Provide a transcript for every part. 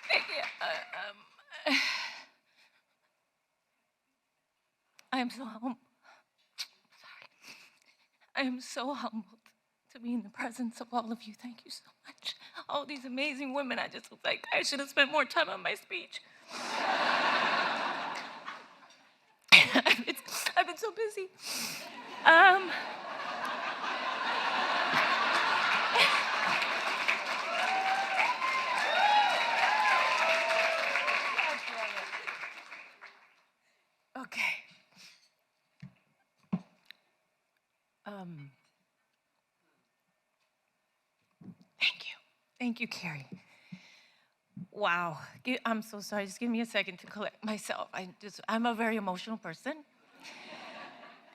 Thank you. I am so humbled. Sorry. I am so humbled to be in the presence of all of you. Thank you so much. All these amazing women. I just was like, I should have spent more time on my speech. I've been so busy. Okay. Thank you. Thank you, Carrie. Wow. I'm so sorry. Just give me a second to collect myself. I'm a very emotional person.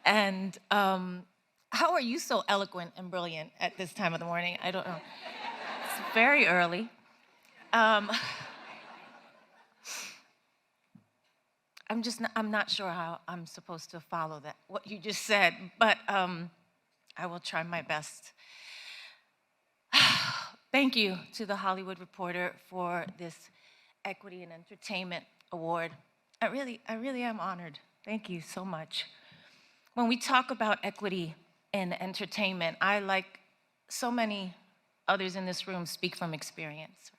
And how are you so eloquent and brilliant at this time of the morning? I don't know. It's very early. I'm not sure how I'm supposed to follow that, what you just said, but I will try my best. Thank you to the Hollywood Reporter for this Equity and Entertainment Award. I really am honored. Thank you so much. When we talk about equity in entertainment, I, like so many others in this room, speak from experience.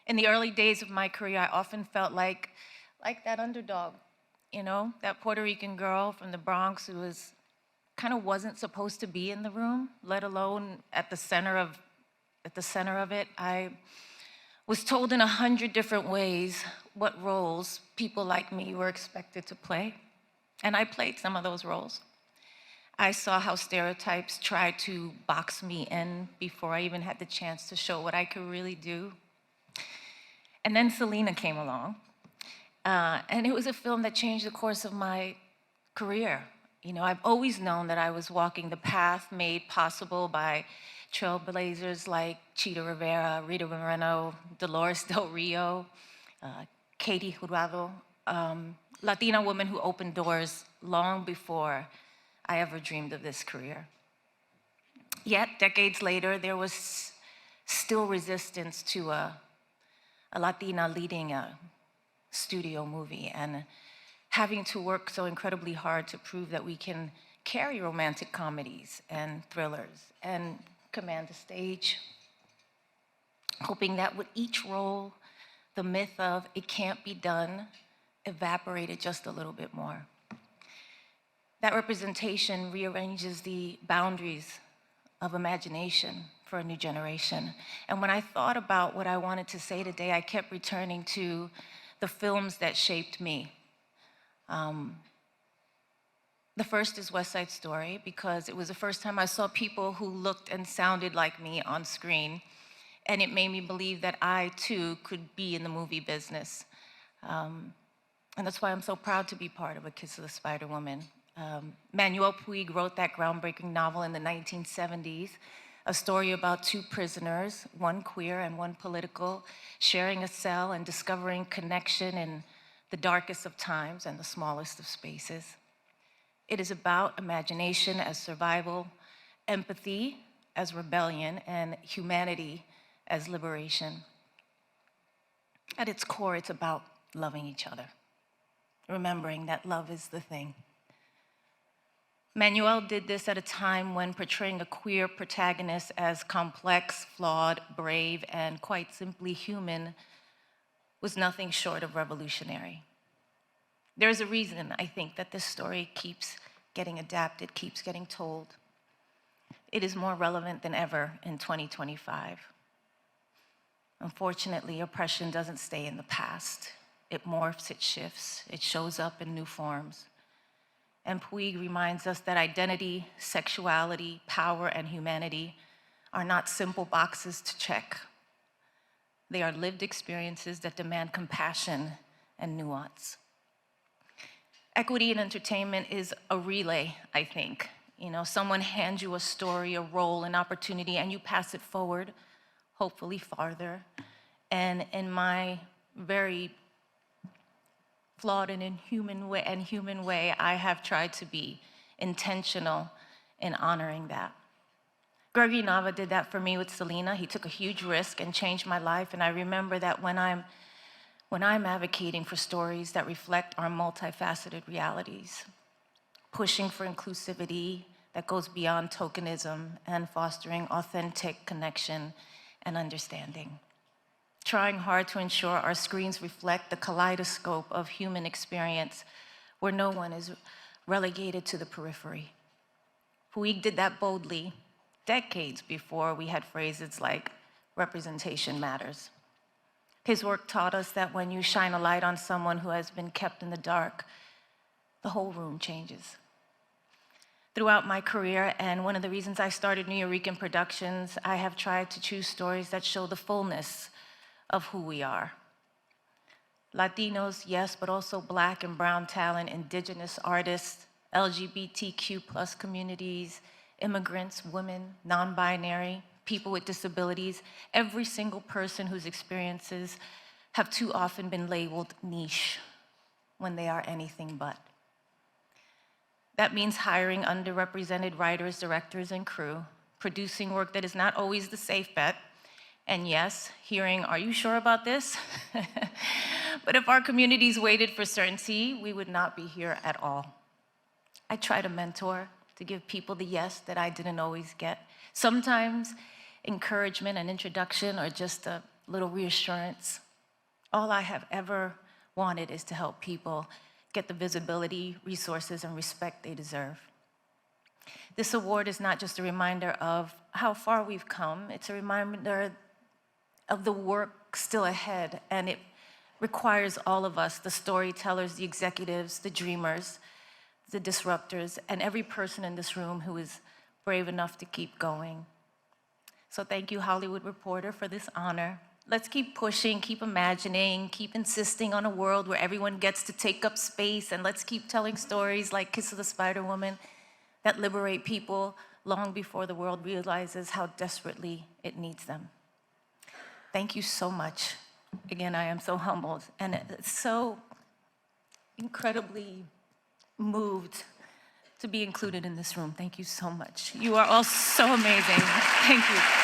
In the early days of my career, I often felt like that underdog, that Puerto Rican girl from the Bronx who wasn't supposed to be in the room, let alone at the center of it. I was told in 100 different ways what roles people like me were expected to play, and I played some of those roles. I saw how stereotypes tried to box me in before I even had the chance to show what I could really do. And then Selena came along, and it was a film that changed the course of my career. I've always known that I was walking the path made possible by trailblazers like Chita Rivera, Rita Moreno, Dolores Del Rio, Katie Jurado, Latina women who opened doors long before I ever dreamed of this career. Yet, decades later, there was still resistance to a Latina leading a studio movie and having to work so incredibly hard to prove that we can carry romantic comedies and thrillers and command the stage, hoping that with each role, the myth of it can't be done evaporated just a little bit more. That representation rearranges the boundaries of imagination for a new generation. And when I thought about what I wanted to say today, I kept returning to the films that shaped me. The first is West Side Story, because it was the first time I saw people who looked and sounded like me on screen. And it made me believe that I, too, could be in the movie business. And that's why I'm so proud to be part of A Kiss of the Spider Woman. Manuel Puig wrote that groundbreaking novel in the 1970s, a story about two prisoners, one queer and one political, sharing a cell and discovering connection in the darkest of times and the smallest of spaces. It is about imagination as survival, empathy as rebellion, and humanity as liberation. At its core, it's about loving each other, remembering that love is the thing. Manuel did this at a time when portraying a queer protagonist as complex, flawed, brave, and quite simply human was nothing short of revolutionary. There's a reason, I think, that this story keeps getting adapted, keeps getting told. It is more relevant than ever in 2025. Unfortunately, oppression doesn't stay in the past. It morphs, it shifts, it shows up in new forms. And Puig reminds us that identity, sexuality, power, and humanity are not simple boxes to check. They are lived experiences that demand compassion and nuance. Equity in entertainment is a relay, I think. Someone hands you a story, a role, an opportunity, and you pass it forward, hopefully farther. And in my very flawed and inhuman way, I have tried to be intentional in honoring that. Gregory Nava did that for me with Selena. He took a huge risk and changed my life, and I remember that when I'm advocating for stories that reflect our multifaceted realities, pushing for inclusivity that goes beyond tokenism and fostering authentic connection and understanding. Trying hard to ensure our screens reflect the kaleidoscope of human experience where no one is relegated to the periphery. Puig did that boldly decades before we had phrases like representation matters. His work taught us that when you shine a light on someone who has been kept in the dark, the whole room changes. Throughout my career, and one of the reasons I started Nuyorican Productions, I have tried to choose stories that show the fullness of who we are. Latinos, yes, but also Black and brown talent, indigenous artists, LGBTQ+ communities, immigrants, women, non-binary, people with disabilities, every single person whose experiences have too often been labeled niche when they are anything but. That means hiring underrepresented writers, directors, and crew, producing work that is not always the safe bet, and yes, hearing, "Are you sure about this?" But if our communities waited for certainty, we would not be here at all. I try to mentor, to give people the yes that I didn't always get. Sometimes encouragement and introduction or just a little reassurance. All I have ever wanted is to help people get the visibility, resources, and respect they deserve. This award is not just a reminder of how far we've come, it's a reminder of the work still ahead, and it requires all of us, the storytellers, the executives, the dreamers, the disruptors, and every person in this room who is brave enough to keep going. So thank you, Hollywood Reporter, for this honor. Let's keep pushing, keep imagining, keep insisting on a world where everyone gets to take up space, and let's keep telling stories like Kiss of the Spider Woman that liberate people long before the world realizes how desperately it needs them. Thank you so much. Again, I am so humbled and so incredibly moved to be included in this room. Thank you so much. You are all so amazing. Thank you.